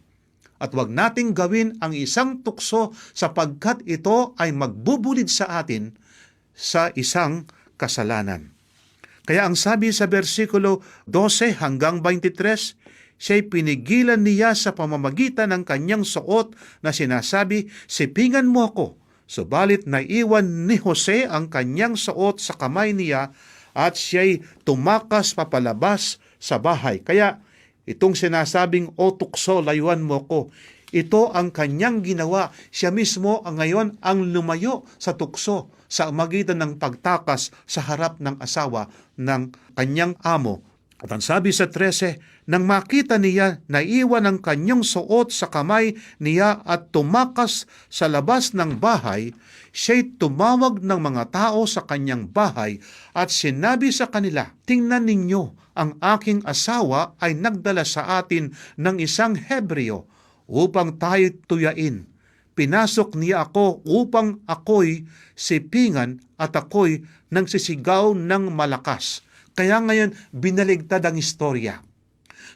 At wag nating gawin ang isang tukso sapagkat ito ay magbubulid sa atin sa isang kasalanan. Kaya ang sabi sa versikulo 12 hanggang 23, siya'y pinigilan niya sa pamamagitan ng kanyang suot na sinasabi, sipingan mo ako. Subalit naiwan ni Jose ang kanyang suot sa kamay niya at siya'y tumakas papalabas sa bahay. Kaya itong sinasabing, o tukso, layuan mo ko, ito ang kanyang ginawa. Siya mismo ang ngayon ang lumayo sa tukso sa magitan ng pagtakas sa harap ng asawa ng kanyang amo. At ang sabi sa 13, nang makita niya na iwan ang kanyang suot sa kamay niya at tumakas sa labas ng bahay, siya'y tumawag ng mga tao sa kanyang bahay at sinabi sa kanila, tingnan ninyo, ang aking asawa ay nagdala sa atin ng isang Hebreo upang tayo tuyain. Pinasok niya ako upang ako'y sipingan at ako'y nagsisigaw ng malakas. Kaya ngayon, binaligtad ang istorya.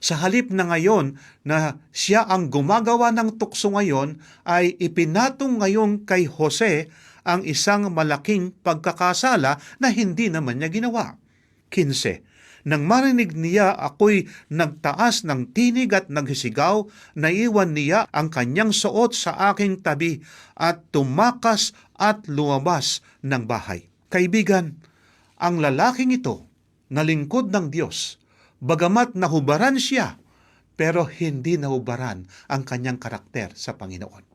Sa halip na ngayon na siya ang gumagawa ng tukso ngayon, ay ipinatong ngayon kay Jose ang isang malaking pagkakasala na hindi naman niya ginawa. 15. Nang marinig niya ako'y nagtaas ng tinig at nagsisigaw, naiwan niya ang kanyang suot sa aking tabi at tumakas at lumabas ng bahay. Kaibigan, ang lalaking ito, na lingkod ng Diyos, bagamat nahubaran siya, pero hindi nahubaran ang kanyang karakter sa Panginoon.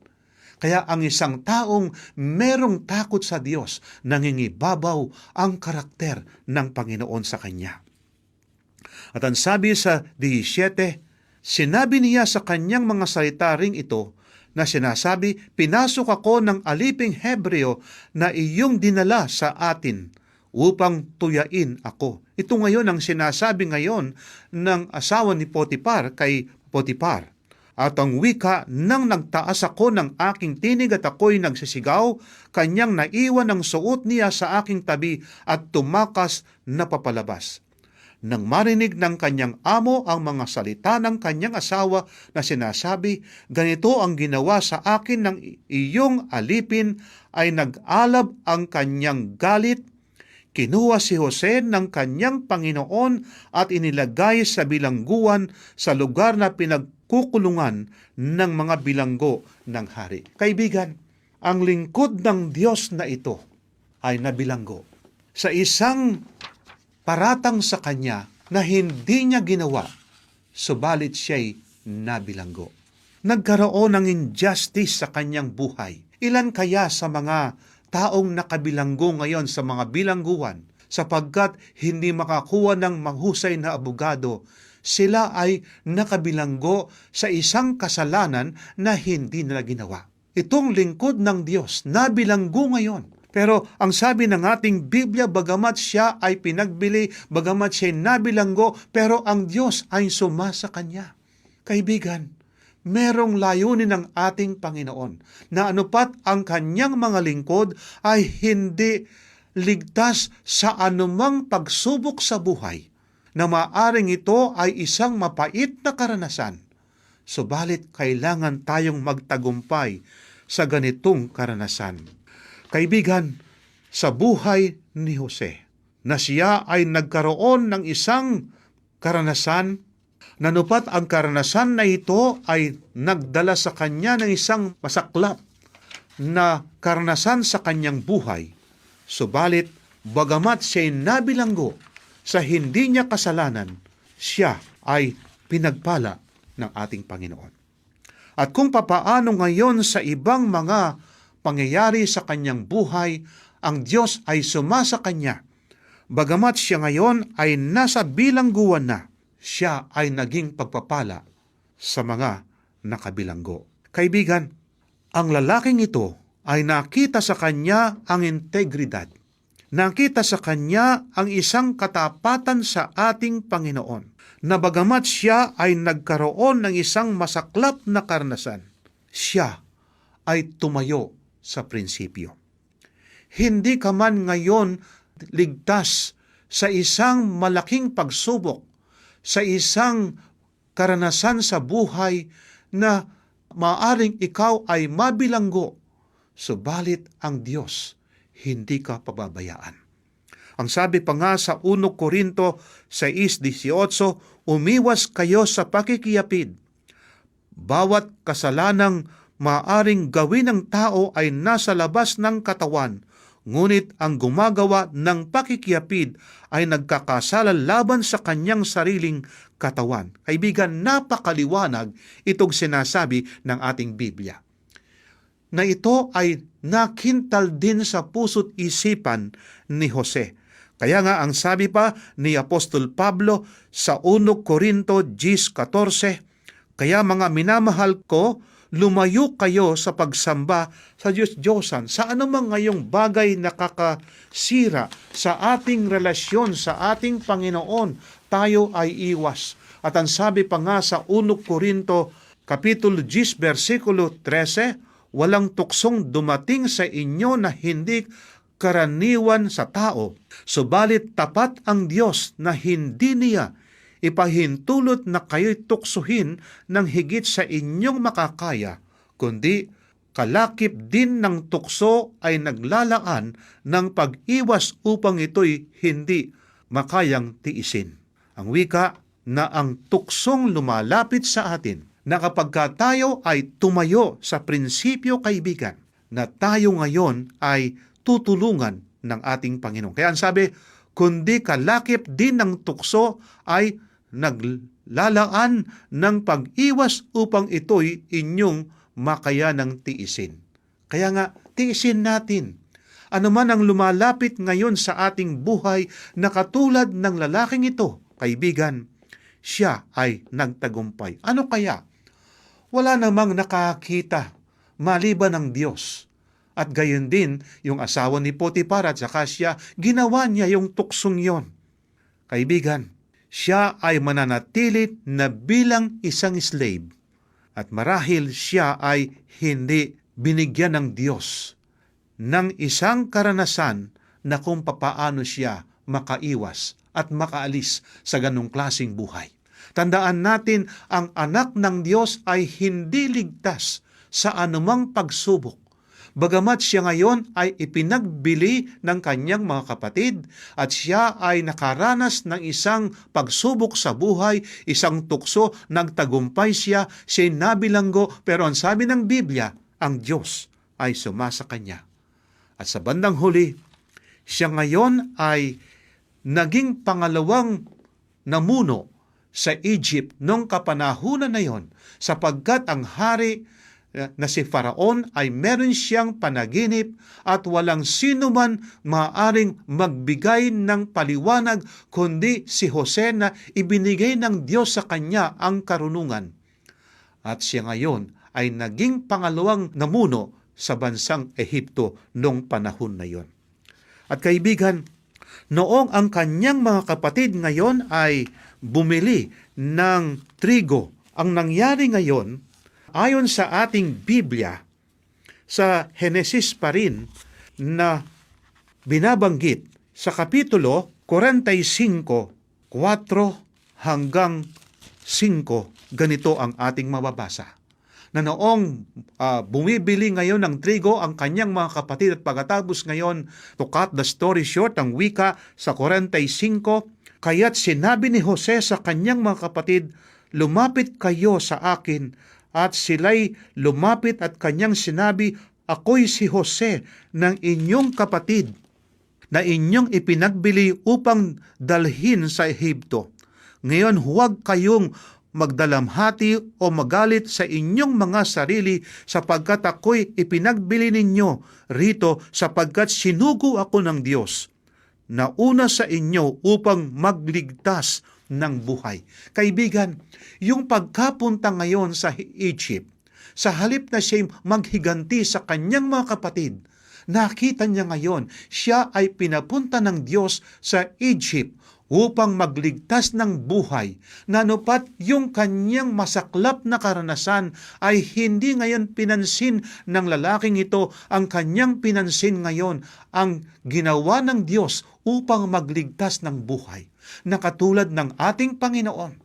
Kaya ang isang taong merong takot sa Diyos, nangingibabaw ang karakter ng Panginoon sa kanya. At ang sabi sa 17, sinabi niya sa kanyang mga salita ring ito na sinasabi, pinasok ako ng aliping Hebreo na iyong dinala sa atin upang tuyain ako. Ito ngayon ang sinasabi ngayon ng asawa ni Potifar kay Potifar. At ang wika, nang nagtaas ako ng aking tinig at ako'y nagsisigaw, kanyang naiwan ang suot niya sa aking tabi at tumakas na papalabas. Nang marinig ng kanyang amo ang mga salita ng kanyang asawa na sinasabi, ganito ang ginawa sa akin ng iyong alipin, ay nag-alab ang kanyang galit. Kinuha si Jose ng kanyang Panginoon at inilagay sa bilangguan sa lugar na pinagkukulungan ng mga bilanggo ng hari. Kaibigan, ang lingkod ng Diyos na ito ay nabilanggo sa isang paratang sa kanya na hindi niya ginawa, subalit siya'y nabilanggo. nagkaroon ng injustice sa kanyang buhay. Ilan kaya sa mga taong nakabilanggo ngayon sa mga bilangguan sapagkat hindi makakuha ng mahusay na abogado, sila ay nakabilanggo sa isang kasalanan na hindi nila ginawa. Itong lingkod ng Diyos, nabilanggo ngayon. Pero ang sabi ng ating Biblia, bagamat siya ay pinagbili, bagamat siya ay nabilanggo, pero ang Diyos ay sumasa kanya. Kaibigan, merong layunin ng ating Panginoon na anupat ang kanyang mga lingkod ay hindi ligtas sa anumang pagsubok sa buhay, na maaring ito ay isang mapait na karanasan. Subalit kailangan tayong magtagumpay sa ganitong karanasan. Kaibigan, sa buhay ni Jose, na siya ay nagkaroon ng isang karanasan, nanupat ang karanasan na ito ay nagdala sa kanya ng isang masaklap na karanasan sa kanyang buhay. Subalit, bagamat siya'y nabilanggo sa hindi niya kasalanan, siya ay pinagpala ng ating Panginoon. At kung papaano ngayon sa ibang mga pangyayari sa kanyang buhay, ang Diyos ay sumasa kanya. Bagamat siya ngayon ay nasa bilangguan na, siya ay naging pagpapala sa mga nakabilanggo. Kaibigan, ang lalaking ito ay nakita sa kanya ang integridad. Nakita sa kanya ang isang katapatan sa ating Panginoon, na bagamat siya ay nagkaroon ng isang masaklap na karanasan, siya ay tumayo sa prinsipyo. Hindi ka man ngayon ligtas sa isang malaking pagsubok, sa isang karanasan sa buhay na maaring ikaw ay mabilanggo, subalit ang Diyos hindi ka pababayaan. Ang sabi pa nga sa 1 Korinto 6:18, umiwas kayo sa pakikiyapid. Bawat kasalanang maaring gawin ng tao ay nasa labas ng katawan, ngunit ang gumagawa ng pakikiyapid ay nagkakasala laban sa kanyang sariling katawan. Kaibigan, napakaliwanag itong sinasabi ng ating Biblia, na ito ay nakintal din sa puso't isipan ni Jose. Kaya nga ang sabi pa ni Apostol Pablo sa 1 Korinto 10:14, kaya mga minamahal ko, lumayo kayo sa pagsamba sa Diyos-Diyosan, sa anumang ngayong bagay nakakasira sa ating relasyon sa ating Panginoon, tayo ay iwas. At ang sabi pa nga sa 1 Korinto Kapitulo 10, versikulo 13, walang tuksong dumating sa inyo na hindi karaniwan sa tao, subalit tapat ang Diyos na hindi niya ipahintulot na kayo'y tuksuhin ng higit sa inyong makakaya, kundi kalakip din ng tukso ay naglalaan ng pag-iwas upang ito'y hindi makayang tiisin. Ang wika na ang tuksong lumalapit sa atin, na kapag tayo ay tumayo sa prinsipyo, kaibigan, na tayo ngayon ay tutulungan ng ating Panginoon. Kaya ang sabi, kundi kalakip din ng tukso ay naglalaan ng pag-iwas upang ito'y inyong makayanang tiisin. Kaya nga, tiisin natin. Ano man ang lumalapit ngayon sa ating buhay na katulad ng lalaking ito, kaibigan, siya ay nagtagumpay. Ano kaya? Wala namang nakakita maliban ng Diyos. At gayon din, yung asawa ni Potifar at saka siya, ginawa niya yung tuksong yon. Kaibigan, siya ay mananatili na bilang isang slave. At marahil siya ay hindi binigyan ng Diyos ng isang karanasan na kung papaano siya makaiwas at makaalis sa ganong klaseng buhay. Tandaan natin, ang anak ng Diyos ay hindi ligtas sa anumang pagsubok. Bagamat siya ngayon ay ipinagbili ng kanyang mga kapatid at siya ay nakaranas ng isang pagsubok sa buhay, isang tukso, nagtagumpay siya'y nabilanggo, pero ang sabi ng Biblia, ang Diyos ay sumasa kanya. At sa bandang huli, siya ngayon ay naging pangalawang namuno sa Egypt noong kapanahunan na yon, sapagkat ang hari na si Faraon ay meron siyang panaginip at walang sino man maaring magbigay ng paliwanag kundi si Jose na ibinigay ng Diyos sa kanya ang karunungan. At siya ngayon ay naging pangalawang namuno sa bansang Ehipto noong panahon na yon. At kaibigan, noong ang kanyang mga kapatid ngayon ay bumili ng trigo, ang nangyari ngayon, ayon sa ating Biblia, sa Henesis pa rin na binabanggit sa Kapitulo 45, 4 hanggang 5, ganito ang ating mababasa. Na noong bumibili ngayon ng trigo ang kanyang mga kapatid at pagkatapos ngayon, to cut the story short, ang wika sa 45, kaya't sinabi ni Jose sa kanyang mga kapatid, lumapit kayo sa akin. At sila'y lumapit at kanyang sinabi, ako'y si Jose ng inyong kapatid na inyong ipinagbili upang dalhin sa Ehipto. Ngayon huwag kayong magdalamhati o magalit sa inyong mga sarili sapagkat ako'y ipinagbili ninyo rito sapagkat sinugo ako ng Diyos na una sa inyo upang magligtas ng buhay. Kaibigan, yung pagkapunta ngayon sa Egypt, sa halip na siya maghiganti sa kanyang mga kapatid, nakita niya ngayon, siya ay pinapunta ng Diyos sa Egypt upang magligtas ng buhay, na anupat yung kanyang masaklap na karanasan ay hindi ngayon pinansin ng lalaking ito, ang kanyang pinansin ngayon ang ginawa ng Diyos upang magligtas ng buhay. Na katulad ng ating Panginoon,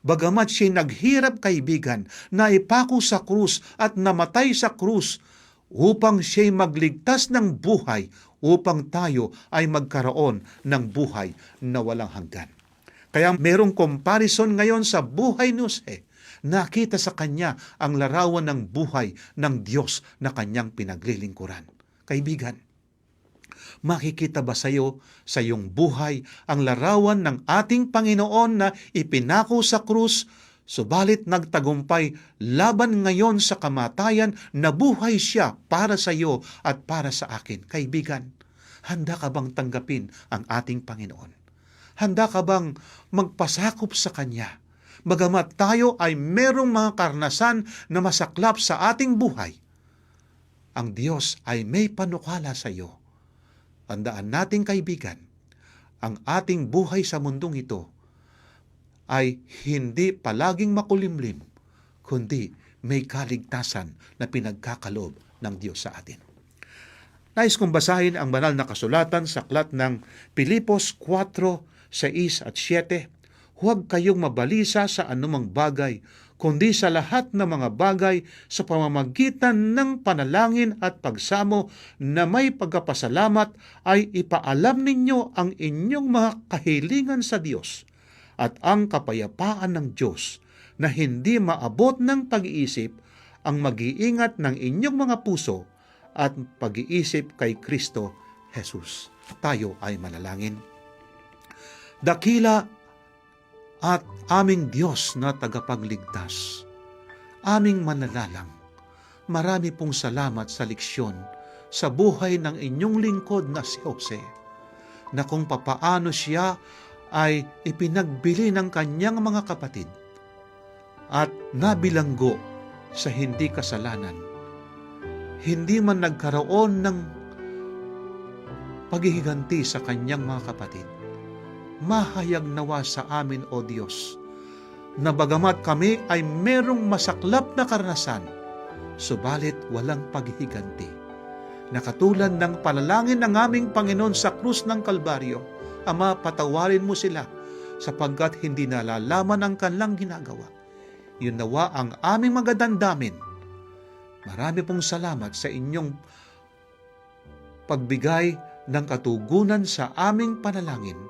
bagamat siya naghirap, kaibigan, na ipako sa krus at namatay sa krus upang siya magligtas ng buhay, upang tayo ay magkaroon ng buhay na walang hanggan. Kaya merong comparison ngayon sa buhay ni Jose. Nakita sa kanya ang larawan ng buhay ng Diyos na kanyang pinaglilingkuran. Kaibigan, makikita ba sa iyong buhay ang larawan ng ating Panginoon na ipinako sa krus, subalit nagtagumpay laban ngayon sa kamatayan, nabuhay siya para sa iyo at para sa akin? Kaibigan, handa ka bang tanggapin ang ating Panginoon? Handa ka bang magpasakop sa Kanya? Bagamat tayo ay merong mga karanasan na masaklap sa ating buhay, ang Diyos ay may panukala sa iyo. Tandaan natin, kaibigan, ang ating buhay sa mundong ito ay hindi palaging makulimlim, kundi may kaligtasan na pinagkakalob ng Diyos sa atin. Nais kong basahin ang banal na kasulatan sa aklat ng Pilipos 4:6 at 7. Huwag kayong mabalisa sa anumang bagay, kundi sa lahat ng mga bagay sa pamamagitan ng panalangin at pagsamo na may pagkapasalamat ay ipaalam ninyo ang inyong mga kahilingan sa Diyos, at ang kapayapaan ng Diyos na hindi maabot ng pag-iisip ang mag-iingat ng inyong mga puso at pag-iisip kay Kristo Jesus. Tayo ay manalangin. Dakila at aming Diyos na tagapagligtas, aming manalalang, marami pong salamat sa leksyon sa buhay ng inyong lingkod na si Jose, na kung papaano siya ay ipinagbili ng kanyang mga kapatid at nabilanggo sa hindi kasalanan. Hindi man nagkaroon ng paghihiganti sa kanyang mga kapatid. Mahayag nawa sa amin, O Diyos, na bagamat kami ay merong masaklap na karanasan, subalit walang paghihiganti. Na katulad ng panalangin ng aming Panginoon sa krus ng Kalbaryo, Ama, patawarin mo sila sapagkat hindi nalalaman ang kanilang ginagawa. Yun nawa ang aming magdadamdamin. Marami pong salamat sa inyong pagbigay ng katugunan sa aming panalangin,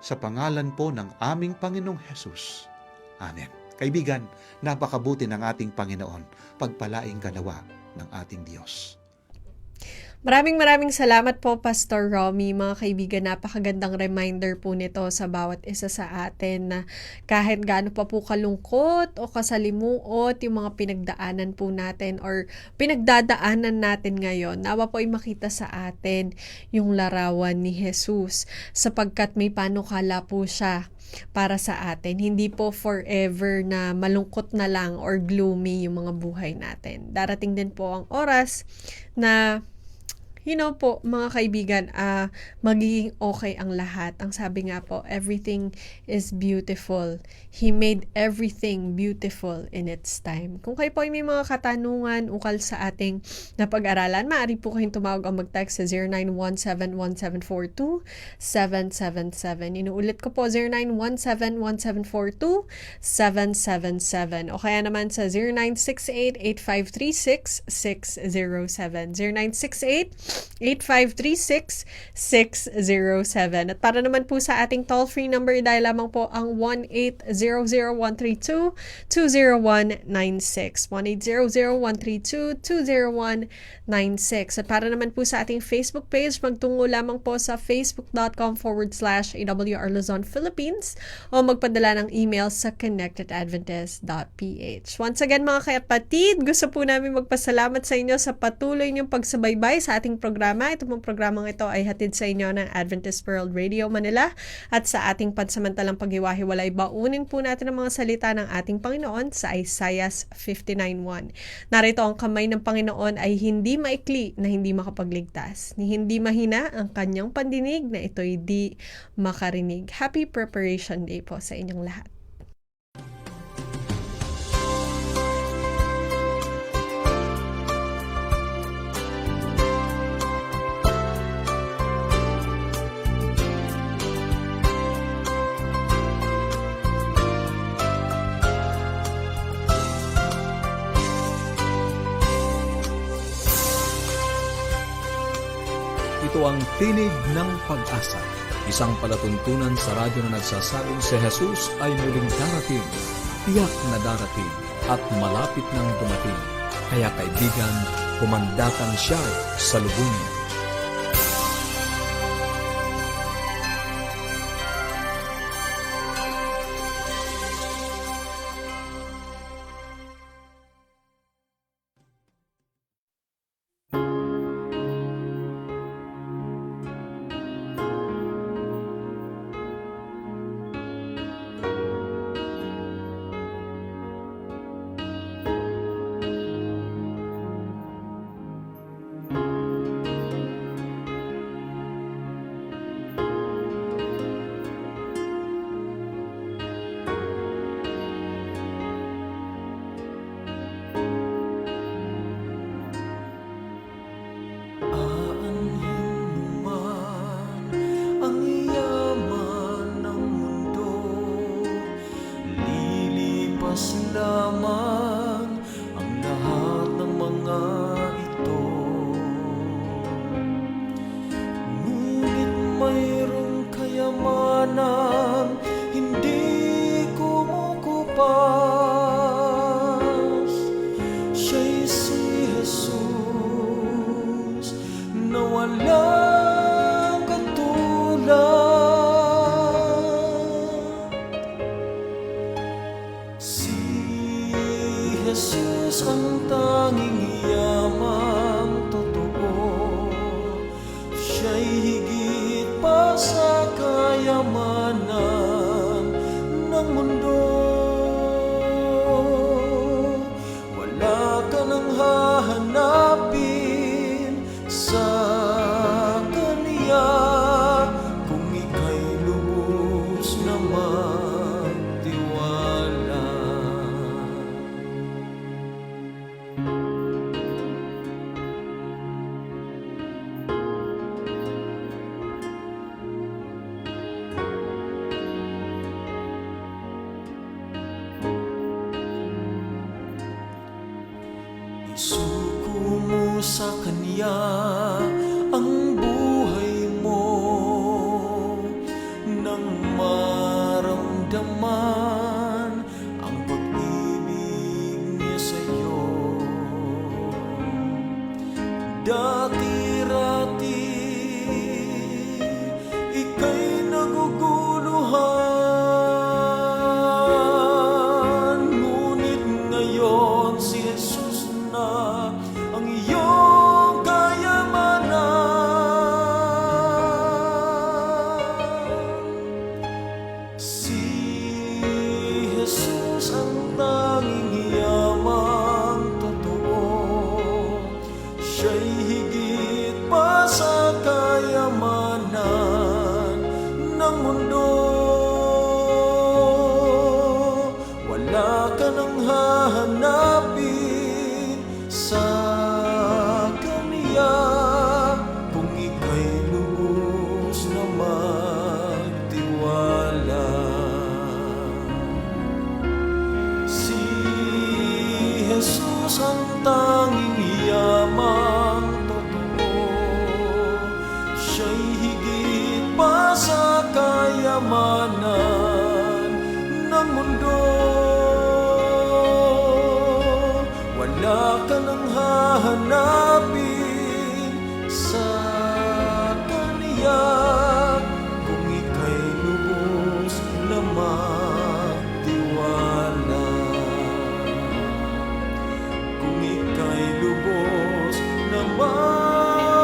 sa pangalan po ng aming Panginoong Jesus. Amen. Kaibigan, napakabuti ng ating Panginoon. Pagpalaing ka nawa ng ating Diyos. Maraming salamat po, Pastor Romy. Mga kaibigan, napakagandang reminder po nito sa bawat isa sa atin na kahit gaano pa po kalungkot o kasalimuot yung mga pinagdaanan po natin or pinagdadaanan natin ngayon, nawa po ay makita sa atin yung larawan ni Jesus sapagkat may panukala po siya para sa atin. Hindi po forever na malungkot na lang or gloomy yung mga buhay natin. Darating din po ang oras na po, mga kaibigan, magiging okay ang lahat. Ang sabi nga po, everything is beautiful. He made everything beautiful in its time. Kung kayo po ay may mga katanungan ukol sa ating napag-aralan, maaari po kayong tumawag o mag-text sa 0917-1742-777. Inuulit ko po, 0917-1742-777. O kaya naman sa 0968-8536-607. 0968-8536-607. At para naman po sa ating toll-free number, dahil lamang po ang 1-800-132-20196. 1-800-132-20196. At para naman po sa ating Facebook page, magtungo lamang po sa facebook.com/AWR Luzon, Philippines o magpadala ng email sa connectedadventist.ph. Once again, mga kapatid, gusto po namin magpasalamat sa inyo sa patuloy niyong pagsubaybay sa ating programa. Ito pong programang ito ay hatid sa inyo ng Adventist World Radio Manila at sa ating pansamantalang paghiwa-hiwalay, baunin po natin ang mga salita ng ating Panginoon sa Isaiah 59:1. Narito, ang kamay ng Panginoon ay hindi maikli na hindi makapagligtas, ni hindi mahina ang kanyang pandinig na ito'y di makarinig. Happy Preparation Day po sa inyong lahat. Ito ang Tinig ng Pag-asa, isang palatuntunan sa radyo na nagsasabing si Jesus ay muling darating, tiyak na darating, at malapit nang dumating. Kaya kaibigan, kumandatan siya sa lubungin. lamang ang lahat ng mga ito. Ngunit mayroong kayamanang hindi kumukupas. Siya'y si Jesus na walang katulad. Jesus ang tanging yamang totoo. Siya'y higit pa sa kayamanan ng mundo. Wala ka nang hahanapin sa Kanya kung ika'y lubos na magtiwala. Isuko mo sa Kanya ang buhay mo nang maramdaman ang pag-ibig niya sa'yo. Dati mundo. Wala ka nang hahanapin sa kanya kung ika'y lubos na magtiwala. Si Jesus ang tanging yamang totoo, siya'y higit pa sa kayamanan ng mundo. Wala ka nang hahanapin sa kanya kung ika'y lubos na magtiwala. Kung ika'y lubos na magtiwala.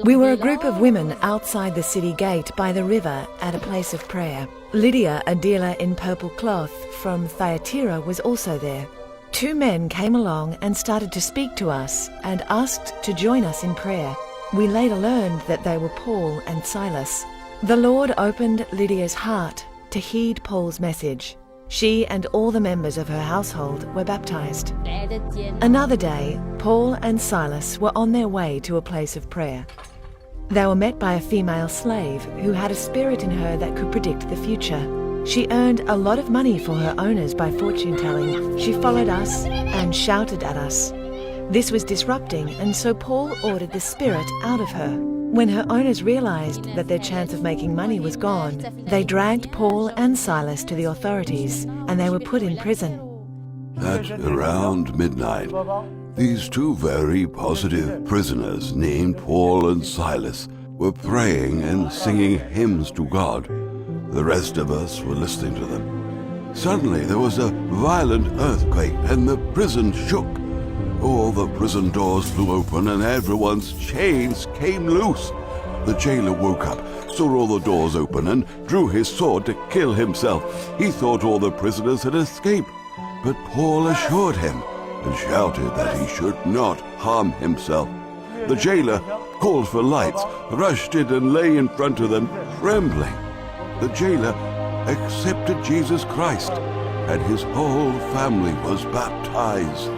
We were a group of women outside the city gate by the river at a place of prayer. Lydia, a dealer in purple cloth from Thyatira, was also there. 2 men came along and started to speak to us and asked to join us in prayer. We later learned that they were Paul and Silas. The Lord opened Lydia's heart to heed Paul's message. She and all the members of her household were baptized. Another day, Paul and Silas were on their way to a place of prayer. They were met by a female slave who had a spirit in her that could predict the future. She earned a lot of money for her owners by fortune-telling. She followed us and shouted at us. This was disrupting, and so Paul ordered the spirit out of her. When her owners realized that their chance of making money was gone, they dragged Paul and Silas to the authorities, and they were put in prison. At around midnight, these 2 very positive prisoners named Paul and Silas were praying and singing hymns to God. The rest of us were listening to them. Suddenly there was a violent earthquake and the prison shook. All the prison doors flew open and everyone's chains came loose. The jailer woke up, saw all the doors open and drew his sword to kill himself. He thought all the prisoners had escaped, but Paul assured him and shouted that he should not harm himself. The jailer called for lights, rushed in and lay in front of them, trembling. The jailer accepted Jesus Christ, and his whole family was baptized.